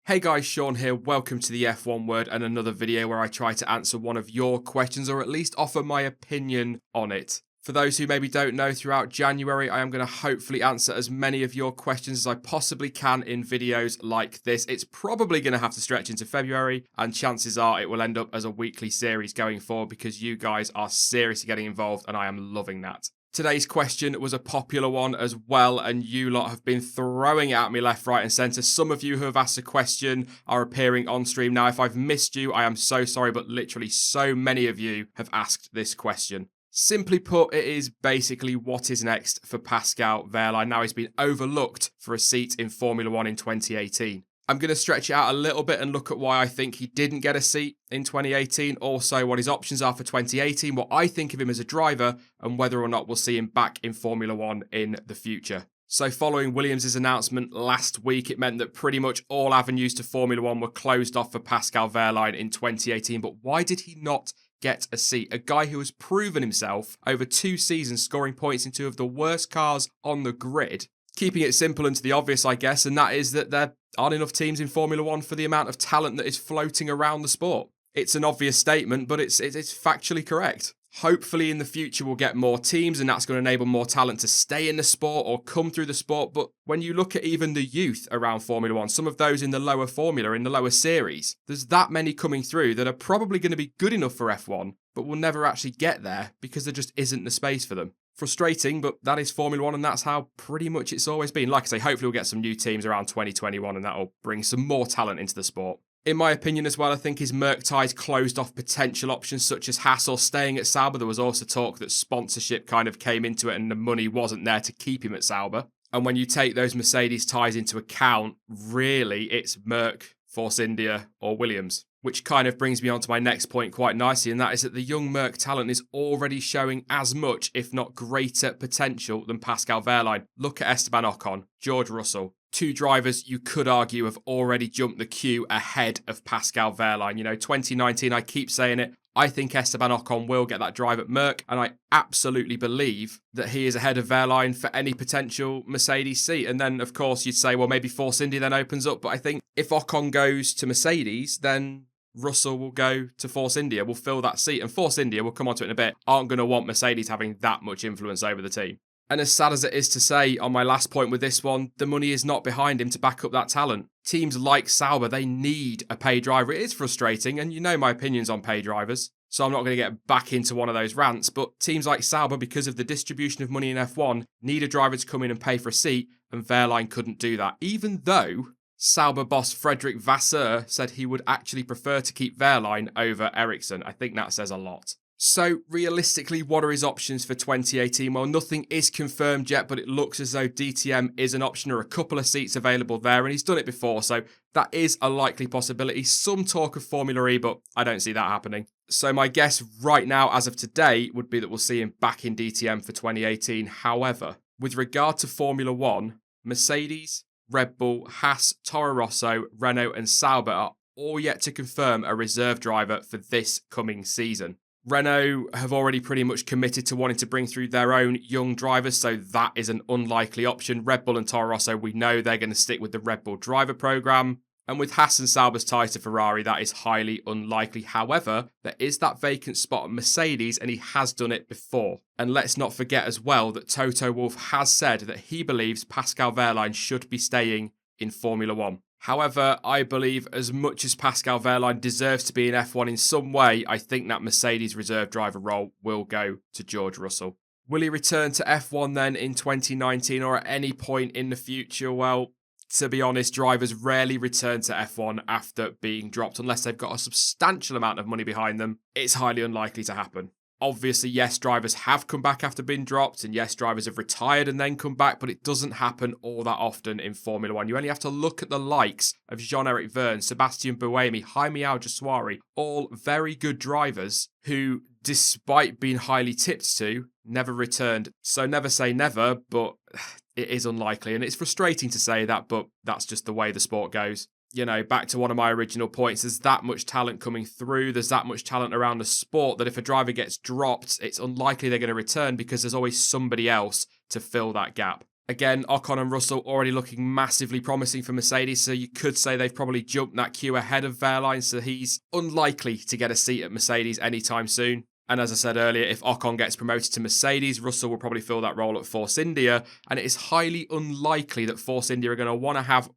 Hey guys, Sean here. Welcome to the F1 Word and another video where I try to answer one of your questions or at least offer my opinion on it. For those who maybe don't know, throughout January, I am going to hopefully answer as many of your questions as I possibly can in videos like this. It's probably going to have to stretch into February, and chances are it will end up as a weekly series going forward because you guys are seriously getting involved and I am loving that. Today's question was a popular one as well, and you lot have been throwing it at me left, right and centre. Some of you who have asked a question are appearing on stream. Now, if I've missed you, I am so sorry, but literally so many of you have asked this question. Simply put, it is basically what is next for Pascal Wehrlein. Now he's been overlooked for a seat in Formula 1 in 2018. I'm going to stretch it out a little bit and look at why I think he didn't get a seat in 2018. Also, what his options are for 2018, what I think of him as a driver, and whether or not we'll see him back in Formula 1 in the future. So following Williams' announcement last week, it meant that pretty much all avenues to Formula 1 were closed off for Pascal Wehrlein in 2018. But why did he not get a seat? A guy who has proven himself over 2 seasons, scoring points in 2 of the worst cars on the grid. Keeping it simple and to the obvious, I guess, and that is that there aren't enough teams in Formula 1 for the amount of talent that is floating around the sport. It's an obvious statement, but it's factually correct. Hopefully in the future we'll get more teams and that's going to enable more talent to stay in the sport or come through the sport. But when you look at even the youth around Formula 1, some of those in the lower formula, in the lower series, there's that many coming through that are probably going to be good enough for F1, but will never actually get there because there just isn't the space for them. Frustrating, but that is Formula 1 and that's how pretty much it's always been. Like I say, hopefully we'll get some new teams around 2021 and that'll bring some more talent into the sport. In my opinion as well, I think his Merc ties closed off potential options such as Haas or staying at Sauber. There was also talk that sponsorship kind of came into it and the money wasn't there to keep him at Sauber. And when you take those Mercedes ties into account, really it's Merc, Force India or Williams. Which kind of brings me on to my next point quite nicely, and that is that the young Merc talent is already showing as much, if not greater, potential than Pascal Wehrlein. Look at Esteban Ocon, George Russell. 2 drivers you could argue have already jumped the queue ahead of Pascal Wehrlein. 2019, I keep saying it, I think Esteban Ocon will get that drive at Merc, and I absolutely believe that he is ahead of Wehrlein for any potential Mercedes seat. And then, of course, you'd say, well, maybe Force India then opens up, but I think if Ocon goes to Mercedes, then Russell will go to Force India, will fill that seat, and Force India, we'll come on to it in a bit, aren't going to want Mercedes having that much influence over the team. And as sad as it is to say, on my last point with this one, the money is not behind him to back up that talent. Teams like Sauber, they need a pay driver. It is frustrating, and you know my opinions on pay drivers, so I'm not going to get back into one of those rants, but teams like Sauber, because of the distribution of money in F1, need a driver to come in and pay for a seat, and Wehrlein couldn't do that, even though Sauber boss Frederick Vasseur said he would actually prefer to keep Wehrlein over Ericsson. I think that says a lot. So realistically, what are his options for 2018? Well, nothing is confirmed yet, but it looks as though DTM is an option or a couple of seats available there, and he's done it before, so that is a likely possibility. Some talk of Formula E, but I don't see that happening. So my guess right now, as of today, would be that we'll see him back in DTM for 2018. However, with regard to Formula 1, Mercedes, Red Bull, Haas, Toro Rosso, Renault and Sauber are all yet to confirm a reserve driver for this coming season. Renault have already pretty much committed to wanting to bring through their own young drivers, so that is an unlikely option. Red Bull and Toro Rosso, we know they're going to stick with the Red Bull driver program. And with Haas and Sauber's ties to Ferrari, that is highly unlikely. However, there is that vacant spot at Mercedes, and he has done it before. And let's not forget as well that Toto Wolff has said that he believes Pascal Wehrlein should be staying in Formula 1. However, I believe as much as Pascal Wehrlein deserves to be in F1 in some way, I think that Mercedes reserve driver role will go to George Russell. Will he return to F1 then in 2019 or at any point in the future? Well, to be honest, drivers rarely return to F1 after being dropped unless they've got a substantial amount of money behind them. It's highly unlikely to happen. Obviously, yes, drivers have come back after being dropped, and yes, drivers have retired and then come back, but it doesn't happen all that often in Formula 1. You only have to look at the likes of Jean-Eric Vergne, Sébastien Buemi, Jaime Alguersuari, all very good drivers who, despite being highly tipped to, never returned. So never say never, but it is unlikely, and it's frustrating to say that, but that's just the way the sport goes. Back to one of my original points, there's that much talent coming through, there's that much talent around the sport that if a driver gets dropped, it's unlikely they're going to return because there's always somebody else to fill that gap. Again, Ocon and Russell already looking massively promising for Mercedes, so you could say they've probably jumped that queue ahead of Wehrlein, so he's unlikely to get a seat at Mercedes anytime soon. And as I said earlier, if Ocon gets promoted to Mercedes, Russell will probably fill that role at Force India, and it is highly unlikely that Force India are going to want to have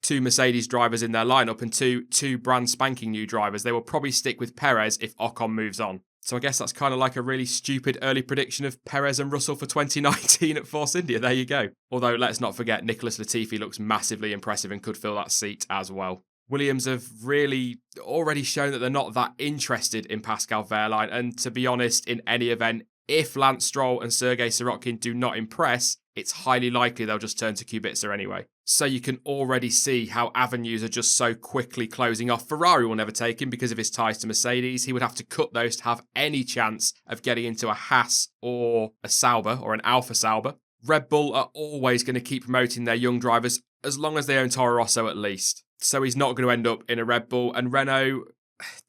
two Mercedes drivers in their lineup and two brand spanking new drivers. They will probably stick with Perez if Ocon moves on. So I guess that's kind of like a really stupid early prediction of Perez and Russell for 2019 at Force India. There you go. Although let's not forget Nicholas Latifi looks massively impressive and could fill that seat as well. Williams have really already shown that they're not that interested in Pascal Wehrlein. And to be honest, in any event, if Lance Stroll and Sergei Sirotkin do not impress, it's highly likely they'll just turn to Kubica anyway. So you can already see how avenues are just so quickly closing off. Ferrari will never take him because of his ties to Mercedes. He would have to cut those to have any chance of getting into a Haas or a Sauber or an Alfa Sauber. Red Bull are always going to keep promoting their young drivers as long as they own Toro Rosso at least. So he's not going to end up in a Red Bull. And Renault,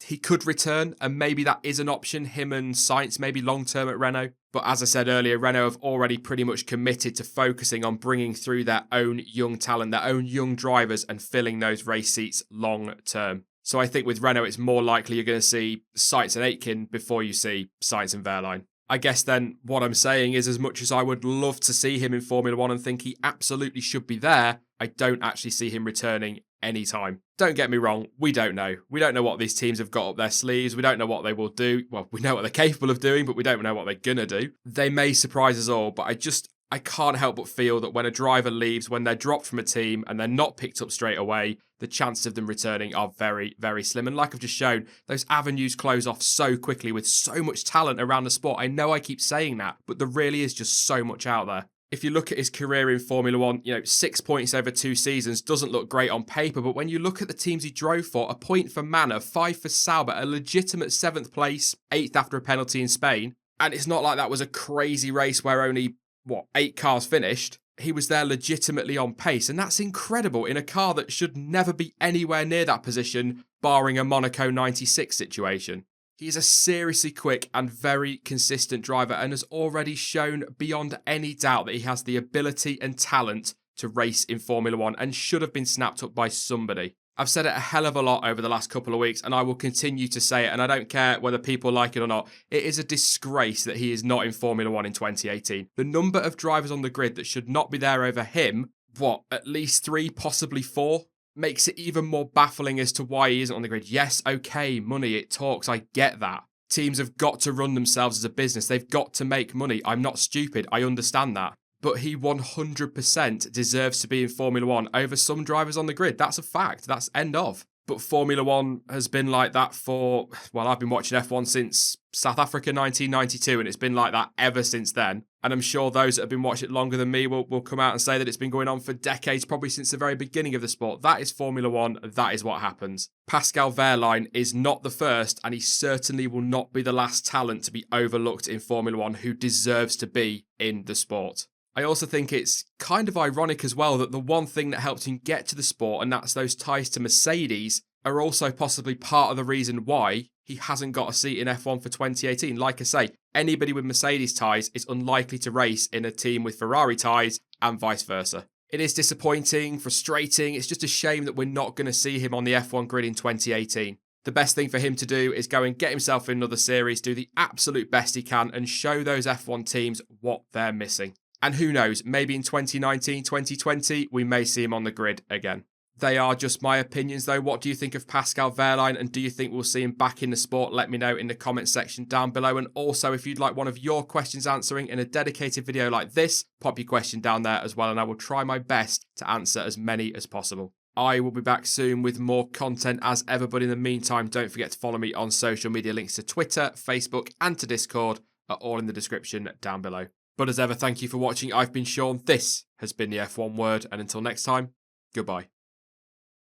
he could return, and maybe that is an option, him and Sainz maybe long-term at Renault. But as I said earlier, Renault have already pretty much committed to focusing on bringing through their own young talent, their own young drivers, and filling those race seats long-term. So I think with Renault, it's more likely you're going to see Sainz and Aitken before you see Sainz and Wehrlein. I guess then what I'm saying is, as much as I would love to see him in Formula 1 and think he absolutely should be there, I don't actually see him returning anytime. Don't get me wrong, we don't know. We don't know what these teams have got up their sleeves. We don't know what they will do. Well, we know what they're capable of doing, but we don't know what they're going to do. They may surprise us all, but I can't help but feel that when a driver leaves, when they're dropped from a team and they're not picked up straight away, the chances of them returning are very, very slim. And like I've just shown, those avenues close off so quickly with so much talent around the sport. I know I keep saying that, but there really is just so much out there. If you look at his career in Formula 1, 6 points over 2 seasons doesn't look great on paper, but when you look at the teams he drove for, a point for Manor, 5 for Sauber, a legitimate 7th place, 8th after a penalty in Spain, and it's not like that was a crazy race where only, 8 cars finished. He was there legitimately on pace, and that's incredible in a car that should never be anywhere near that position, barring a Monaco 96 situation. He's a seriously quick and very consistent driver and has already shown beyond any doubt that he has the ability and talent to race in Formula 1 and should have been snapped up by somebody. I've said it a hell of a lot over the last couple of weeks and I will continue to say it, and I don't care whether people like it or not. It is a disgrace that he is not in Formula 1 in 2018. The number of drivers on the grid that should not be there over him, at least 3, possibly 4? Makes it even more baffling as to why he isn't on the grid. Yes, okay, money, it talks, I get that. Teams have got to run themselves as a business. They've got to make money. I'm not stupid, I understand that. But he 100% deserves to be in Formula 1 over some drivers on the grid. That's a fact, that's end of. But Formula 1 has been like that for, I've been watching F1 since South Africa 1992, and it's been like that ever since then. And I'm sure those that have been watching it longer than me will come out and say that it's been going on for decades, probably since the very beginning of the sport. That is Formula 1, that is what happens. Pascal Wehrlein is not the first, and he certainly will not be the last talent to be overlooked in Formula 1 who deserves to be in the sport. I also think it's kind of ironic as well that the one thing that helped him get to the sport, and that's those ties to Mercedes, are also possibly part of the reason why he hasn't got a seat in F1 for 2018. Like I say, anybody with Mercedes ties is unlikely to race in a team with Ferrari ties and vice versa. It is disappointing, frustrating. It's just a shame that we're not going to see him on the F1 grid in 2018. The best thing for him to do is go and get himself in another series, do the absolute best he can, and show those F1 teams what they're missing. And who knows, maybe in 2019, 2020, we may see him on the grid again. They are just my opinions though. What do you think of Pascal Wehrlein, and do you think we'll see him back in the sport? Let me know in the comment section down below. And also, if you'd like one of your questions answering in a dedicated video like this, pop your question down there as well, and I will try my best to answer as many as possible. I will be back soon with more content as ever, but in the meantime, don't forget to follow me on social media. Links to Twitter, Facebook, and to Discord are all in the description down below. But as ever, thank you for watching. I've been Sean. This has been the F1 Word, and until next time, goodbye.